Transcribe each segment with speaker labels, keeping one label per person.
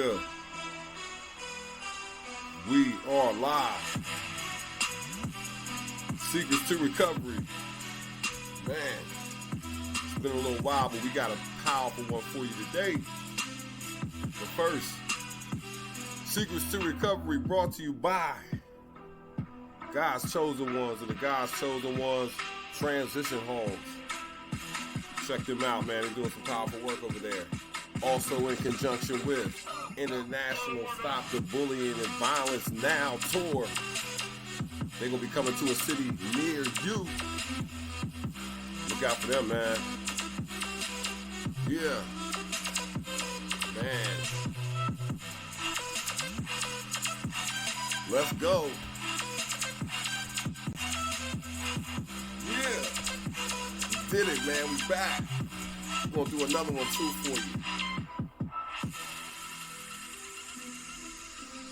Speaker 1: Yeah. We are live. Secrets to recovery. Man, it's been a little while, but we got a powerful one for you today. But first, Secrets to Recovery brought to you by God's Chosen Ones and the God's Chosen Ones Transition Homes. Check them out, man. They're doing some powerful work over there. Also in conjunction with International Stop the Bullying and Violence Now Tour. They're going to be coming to a city near you. Look out for them, man. Yeah. Man. Let's go. Yeah. We did it, man. We back. We're going to do another one, too, for you.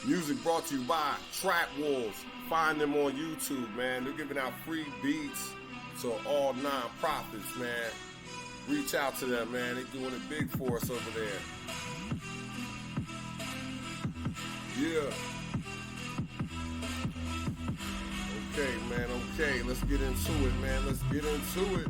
Speaker 1: Music brought to you by Trap Wolves. Find them on YouTube, man. They're giving out free beats to all non-profits, man. Reach out to them, man. They're doing it big for us over there. Yeah. Okay, man. Okay. Let's get into it, man. Let's get into it.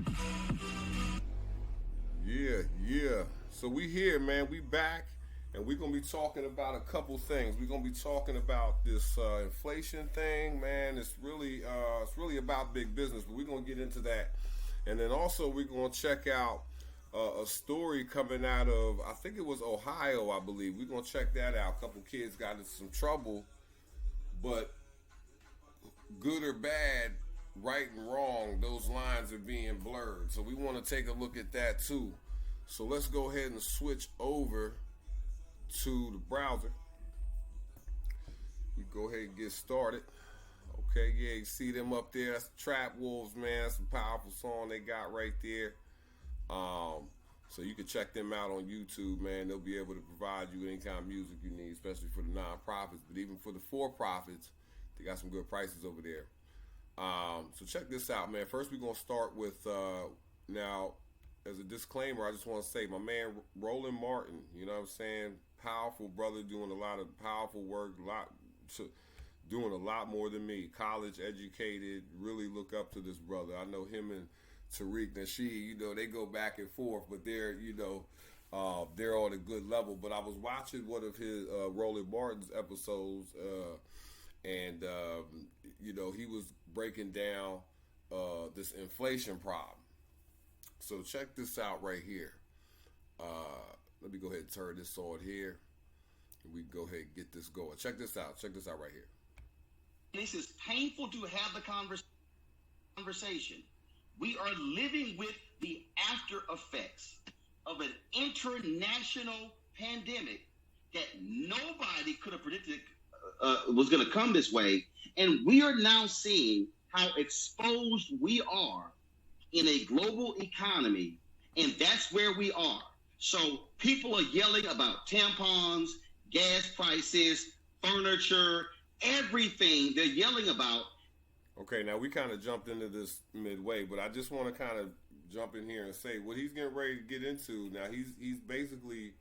Speaker 1: Yeah. So we here, man. We back. And we're going to be talking about a couple things. We're going to be talking about this inflation thing, man. It's really about big business, but we're going to get into that. And then also we're going to check out a story coming out of, I think it was Ohio, I believe. We're going to check that out. A couple kids got into some trouble, but good or bad, right and wrong, those lines are being blurred. So we want to take a look at that too. So let's go ahead and switch over to the browser. We go ahead and get started. Okay, yeah, you see them up there. That's the Trap Wolves, man. That's a powerful song they got right there. So you can check them out on YouTube, man. They'll be able to provide you any kind of music you need, especially for the non-profits, but even for the for-profits, they got some good prices over there. So check this out, man. First, we're gonna start with now. As a disclaimer, I just want to say, my man Roland Martin, you know what I'm saying? Powerful brother, doing a lot of powerful work, doing a lot more than me. College educated, really look up to this brother. I know him and Tariq Nasheed, you know, they go back and forth, but they're, you know, they're on a good level. But I was watching one of his Roland Martin's episodes, and you know, he was breaking down this inflation problem. So check this out right here. Let me go ahead and turn this on here. And we can go ahead and get this going. Check this out. Check this out right here.
Speaker 2: This is painful to have the conversation. We are living with the after effects of an international pandemic that nobody could have predicted was going to come this way. And we are now seeing how exposed we are in a global economy, and that's where we are. So people are yelling about tampons, gas prices, furniture, everything they're yelling about.
Speaker 1: Okay, now we kind of jumped into this midway, but I just want to kind of jump in here and say what he's getting ready to get into. Now he's basically,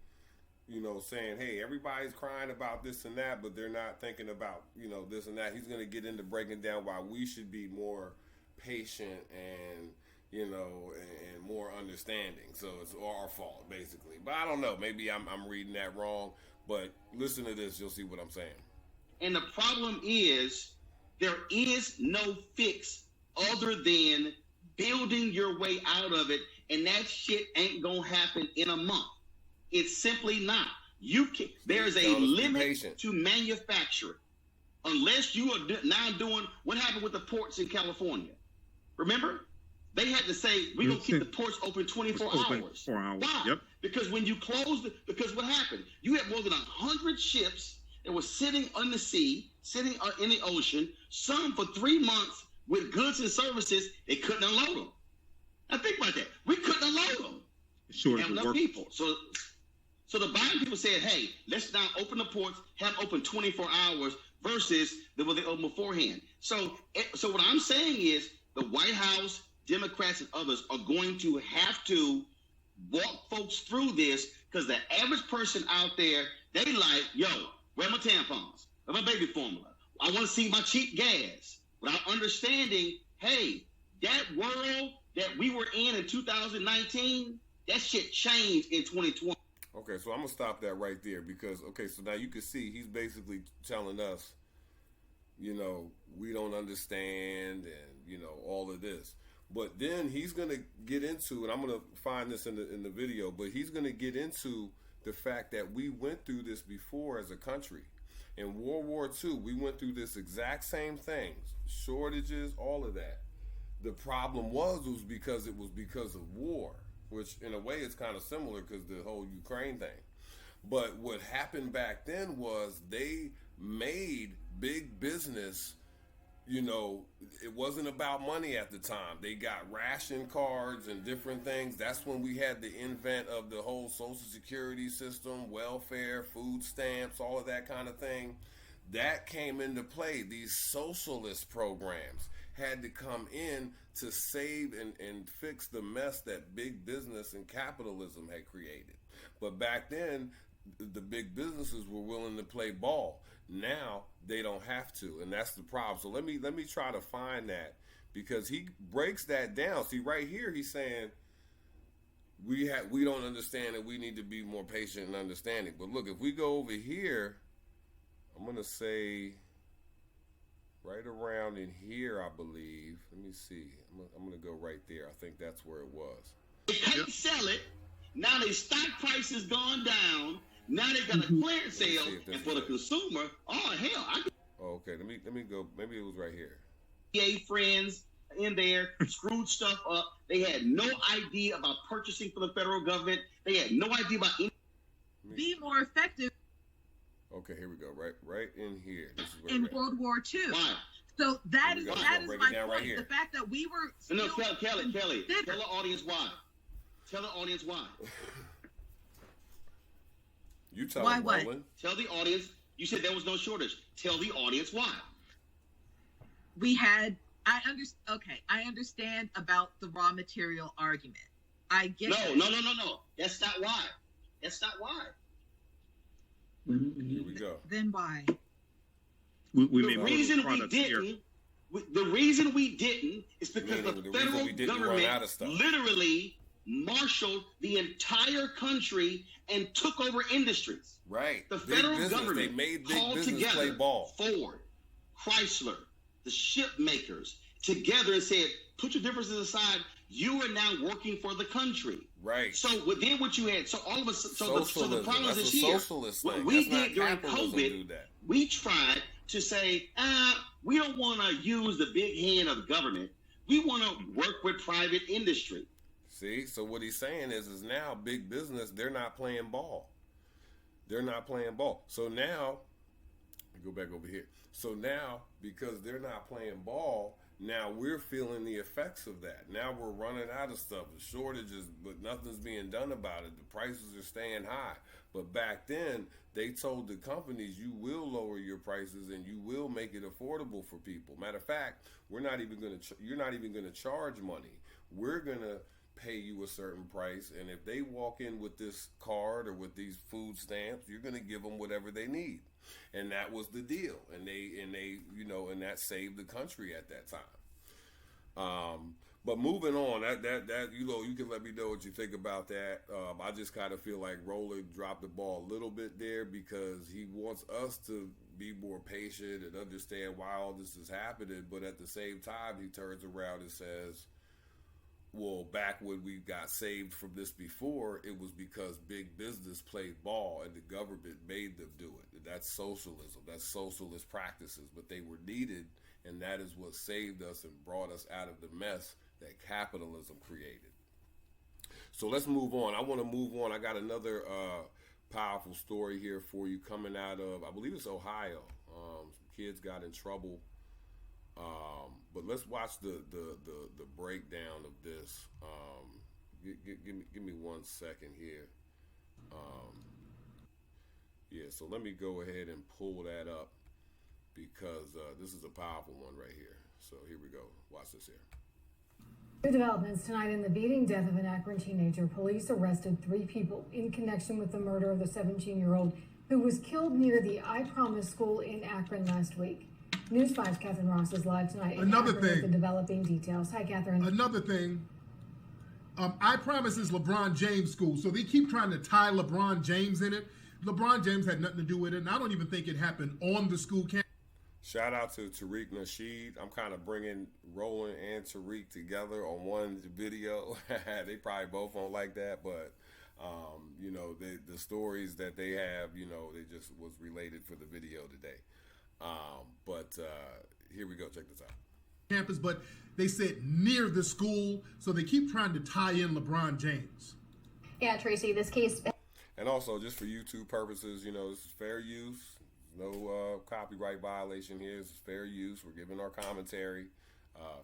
Speaker 1: you know, saying, hey, everybody's crying about this and that, but they're not thinking about, you know, this and that. He's going to get into breaking down why we should be more patient and, you know, and more understanding. So it's our fault, basically. But I don't know. Maybe I'm reading that wrong. But listen to this. You'll see what I'm saying.
Speaker 2: And the problem is there is no fix other than building your way out of it. And that shit ain't going to happen in a month. It's simply not. You can. There's a limit to manufacturing. Unless you are now doing what happened with the ports in California. Remember? They had to say, we're going to keep the ports open 24 hours. Why? Yep. Because when you closed because what happened? You had more than 100 ships that were sitting on the sea, sitting in the ocean, some for 3 months with goods and services, they couldn't unload them. Now think about that. We couldn't unload them. Sure. Have enough people. So the Biden people said, hey, let's now open the ports, have open 24 hours versus what they opened beforehand. So what I'm saying is the White House, Democrats and others are going to have to walk folks through this Because the average person out there, they like, yo, where are my tampons? Where my baby formula? I want to see my cheap gas. Without understanding, hey, that world that we were in 2019, that shit changed in 2020.
Speaker 1: Okay, so I'm going to stop that right there because, okay, so now you can see he's basically telling us, you know, we don't understand and, you know, all of this. But then he's going to get into, and I'm going to find this in the video, but he's going to get into the fact that we went through this before as a country. In World War II, we went through this exact same thing, shortages, all of that. The problem was because it was because of war, which in a way is kind of similar because the whole Ukraine thing. But what happened back then was they made big business, you know, it wasn't about money at the time. They got ration cards and different things. That's when we had the invent of the whole Social Security system, welfare, food stamps, all of that kind of thing. That came into play. These socialist programs had to come in to save and fix the mess that big business and capitalism had created. But back then, the big businesses were willing to play ball. Now they don't have to, and that's the problem. So let me try to find that, because he breaks that down. See, right here he's saying we don't understand and we need to be more patient and understanding. But look, if we go over here, I'm gonna say right around in here, I believe. Let me see. I'm gonna go right there. I think that's where it was.
Speaker 2: They can't sell it. Now their stock price has gone down. Now they got a clearance sale, and for the consumer, oh hell, I can.
Speaker 1: Oh, okay, let me go. Maybe it was right here.
Speaker 2: PA friends in there screwed stuff up. They had no idea about purchasing for the federal government. They had no idea about
Speaker 3: be more effective.
Speaker 1: Okay, here we go. Right in here. This is where
Speaker 3: in World War II.
Speaker 2: Why?
Speaker 3: So that is my point.
Speaker 1: Right
Speaker 3: the fact that we were
Speaker 2: no, Kelly, tell the audience why. Tell the audience why.
Speaker 1: You tell
Speaker 3: why
Speaker 1: them,
Speaker 3: what?
Speaker 1: Roland.
Speaker 2: Tell the audience. You said there was no shortage. Tell the audience why.
Speaker 3: We had. I understand about the raw material argument. I get.
Speaker 2: No. That's not why.
Speaker 1: Here we go.
Speaker 3: Then why?
Speaker 2: The reason we didn't is because the federal government literally marshaled the entire country and took over industries.
Speaker 1: Right.
Speaker 2: The federal government
Speaker 1: they made big
Speaker 2: called
Speaker 1: business
Speaker 2: together
Speaker 1: play ball.
Speaker 2: Ford, Chrysler, the ship makers together and said, put your differences aside. You are now working for the country.
Speaker 1: Right.
Speaker 2: So within what you had, so all of us, so the problem is here. What
Speaker 1: we
Speaker 2: did during COVID, we tried to say, we don't want to use the big hand of the government. We want to work with private industry.
Speaker 1: See, so what he's saying is now big business, they're not playing ball. They're not playing ball. So now, go back over here. So now, because they're not playing ball, now we're feeling the effects of that. Now we're running out of stuff. The shortages, but nothing's being done about it. The prices are staying high. But back then, they told the companies, you will lower your prices and you will make it affordable for people. Matter of fact, you're not even going to charge money. We're going to pay you a certain price, and if they walk in with this card or with these food stamps, you're going to give them whatever they need. And that was the deal, and that saved the country at that time. But moving on, that you can let me know what you think about that. I just kind of feel like Roland dropped the ball a little bit there because he wants us to be more patient and understand why all this is happening, but at the same time, he turns around and says, well, back when we got saved from this before, it was because big business played ball and the government made them do it. That's socialism. That's socialist practices. But they were needed, and that is what saved us and brought us out of the mess that capitalism created. So let's move on. I want to move on. I got another powerful story here for you coming out of, I believe it's Ohio. Some kids got in trouble. But let's watch the breakdown of this. Give me 1 second here. So let me go ahead and pull that up because this is a powerful one right here. So here we go. Watch this here.
Speaker 4: New developments tonight in the beating death of an Akron teenager. Police arrested 3 people in connection with the murder of the 17-year-old who was killed near the I Promise school in Akron last week. News 5's Catherine Ross is live tonight in Akron with the developing details. Hi, Catherine.
Speaker 5: Another thing, I Promise is LeBron James' school, so they keep trying to tie LeBron James in it. LeBron James had nothing to do with it, and I don't even think it happened on the school campus.
Speaker 1: Shout out to Tariq Nasheed. I'm kind of bringing Roland and Tariq together on one video. They probably both won't like that, but you know, the stories that they have, you know, they just was related for the video today. But here we go. Check this out.
Speaker 5: Campus, but they said near the school, so they keep trying to tie in LeBron James.
Speaker 6: Yeah, Tracy, this case.
Speaker 1: And also, just for YouTube purposes, you know, this is fair use. No copyright violation here. This is fair use. We're giving our commentary.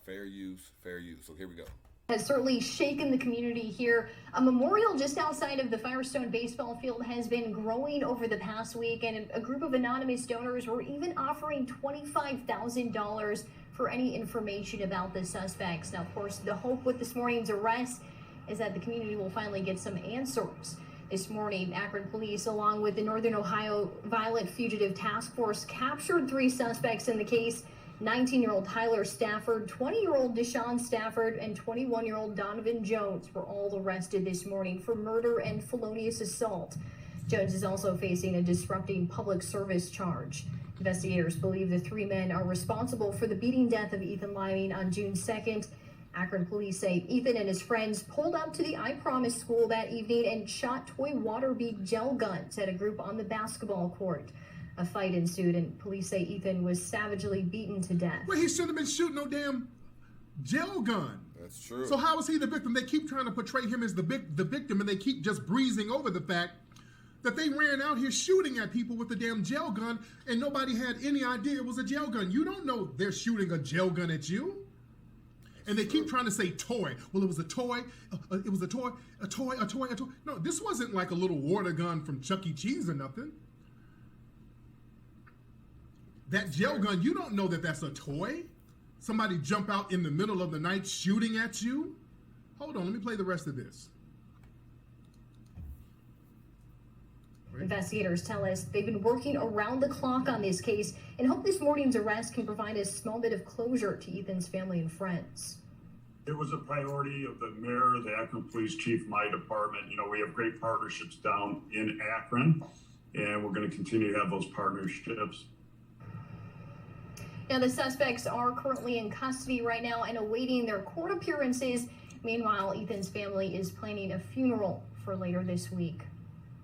Speaker 1: Fair use, fair use. So here we go.
Speaker 6: Has certainly shaken the community here. A memorial just outside of the Firestone baseball field has been growing over the past week, and a group of anonymous donors were even offering $25,000 for any information about the suspects. Now, of course, the hope with this morning's arrest is that the community will finally get some answers. This morning, Akron police, along with the Northern Ohio Violent Fugitive Task Force, captured 3 suspects in the case. 19-year-old Tyler Stafford, 20-year-old Deshaun Stafford, and 21-year-old Donovan Jones were all arrested this morning for murder and felonious assault. Jones is also facing a disrupting public service charge. Investigators believe the 3 men are responsible for the beating death of Ethan Liming on June 2nd. Akron police say Ethan and his friends pulled up to the I Promise school that evening and shot toy water bead gel guns at a group on the basketball court. A fight ensued, and police say Ethan was savagely beaten to death.
Speaker 5: Well, he shouldn't have been shooting no damn gel gun.
Speaker 1: That's true.
Speaker 5: So how is he the victim? They keep trying to portray him as the victim, and they keep just breezing over the fact that they ran out here shooting at people with a damn gel gun, and nobody had any idea it was a gel gun. You don't know they're shooting a gel gun at you. And they keep trying to say toy. Well, it was a toy. It was a toy. No, this wasn't like a little water gun from Chuck E. Cheese or nothing. That gel gun, you don't know that that's a toy. Somebody jump out in the middle of the night shooting at you. Hold on, let me play the rest of this.
Speaker 6: Investigators tell us they've been working around the clock on this case and hope this morning's arrest can provide a small bit of closure to Ethan's family and friends.
Speaker 7: It was a priority of the mayor, the Akron Police Chief, my department. You know, we have great partnerships down in Akron, and we're going to continue to have those partnerships.
Speaker 6: Now, the suspects are currently in custody right now and awaiting their court appearances. Meanwhile, Ethan's family is planning a funeral for later this week.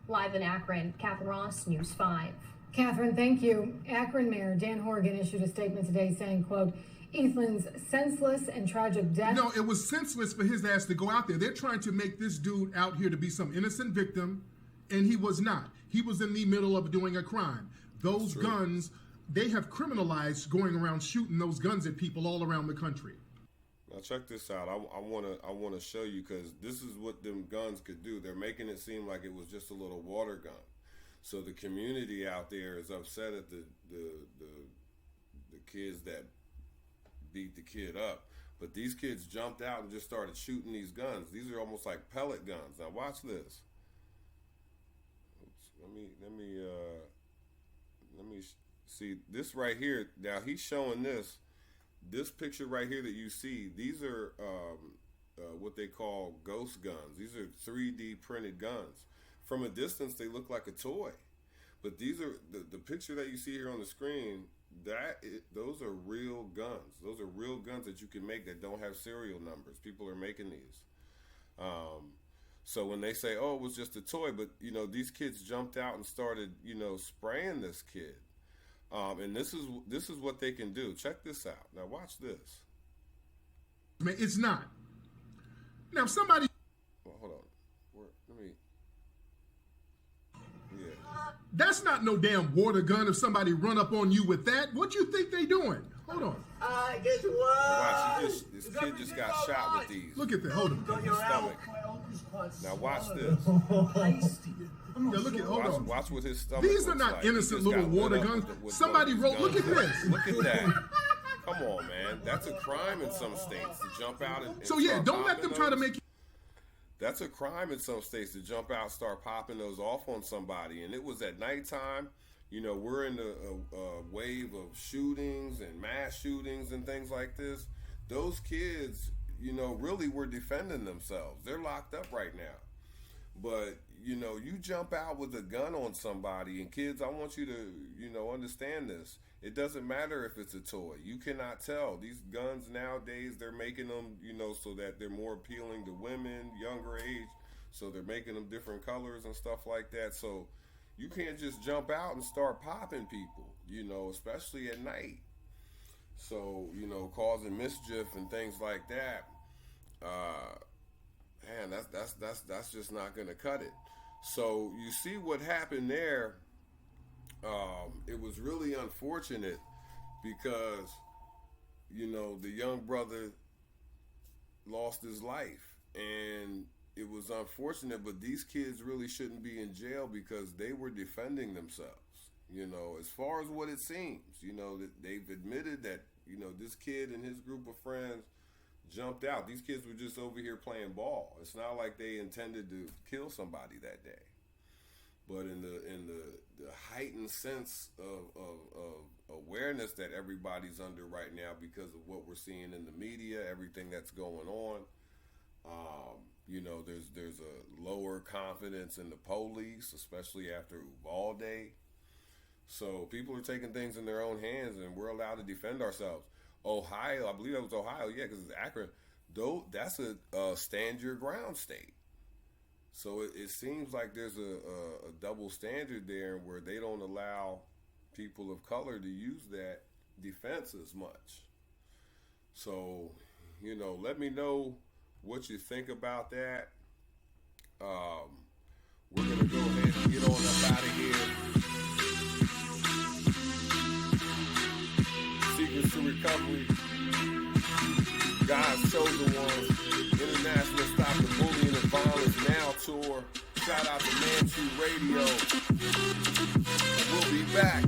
Speaker 6: Live in Akron, Catherine Ross, News 5.
Speaker 4: Catherine, thank you. Akron Mayor Dan Horgan issued a statement today saying, quote, Ethan's senseless and tragic death.
Speaker 5: No, it was senseless for his ass to go out there. They're trying to make this dude out here to be some innocent victim, and he was not. He was in the middle of doing a crime. Those guns, they have criminalized going around shooting those guns at people all around the country.
Speaker 1: Now check this out. I wanna show you, because this is what them guns could do. They're making it seem like it was just a little water gun. So the community out there is upset at the kids that beat the kid up. But these kids jumped out and just started shooting these guns. These are almost like pellet guns. Now watch this. Oops, let me see this right here. Now he's showing this picture right here that you see. These are what they call ghost guns. These are 3D printed guns. From a distance, they look like a toy, but these are the picture that you see here on the screen. Those are real guns. Those are real guns that you can make that don't have serial numbers. People are making these. So when they say, "Oh, it was just a toy," but you know, these kids jumped out and started, you know, spraying this kid. And this is what they can do. Check this out. Now watch this.
Speaker 5: It's not. Now somebody.
Speaker 1: Well, hold on. Let me. Yeah.
Speaker 5: That's not no damn water gun. If somebody run up on you with that, what you think they doing? Hold on.
Speaker 8: Guess what?
Speaker 1: Watch. This kid just got shot with these.
Speaker 5: Look at that. Hold on.
Speaker 1: In his stomach. Now watch this.
Speaker 5: Yeah, look at. Hold on.
Speaker 1: Watch what his stomach.
Speaker 5: These are not
Speaker 1: like.
Speaker 5: innocent little water guns. Somebody wrote. Look at this.
Speaker 1: Look at that. Come on, man. That's a crime in some states to jump out and
Speaker 5: So yeah,
Speaker 1: start
Speaker 5: don't let
Speaker 1: popping
Speaker 5: them try to
Speaker 1: those.
Speaker 5: make.
Speaker 1: That's a crime in some states to jump out, start popping those off on somebody. And it was at nighttime. You know, we're in a wave of shootings and mass shootings and things like this. Those kids, you know, really were defending themselves. They're locked up right now. But, you know, you jump out with a gun on somebody, and kids, I want you to, you know, understand this. It doesn't matter if it's a toy. You cannot tell. These guns nowadays, they're making them, you know, so that they're more appealing to women, younger age. So they're making them different colors and stuff like that. So you can't just jump out and start popping people, you know, especially at night. So, you know, causing mischief and things like that. Man, that's just not gonna cut it. So you see what happened there. It was really unfortunate because, you know, the young brother lost his life, and it was unfortunate, but these kids really shouldn't be in jail because they were defending themselves. You know, as far as what it seems, you know, that they've admitted that, you know, this kid and his group of friends jumped out. These kids were just over here playing ball. It's not like they intended to kill somebody that day. But in the heightened sense of awareness that everybody's under right now because of what we're seeing in the media, everything that's going on, you know, there's a lower confidence in the police, especially after Uvalde. So people are taking things in their own hands, and we're allowed to defend ourselves. Ohio, I believe that was Ohio, yeah, because it's Akron. Though that's a stand your ground state. So it seems like there's a double standard there where they don't allow people of color to use that defense as much. So, you know, let me know what you think about that. We're going to go ahead and get on up out of here. Secrets to Recovery, God's Chosen Ones, International Stop the Bullying and Violence Now Tour. Shout out to Man True Radio. We'll be back.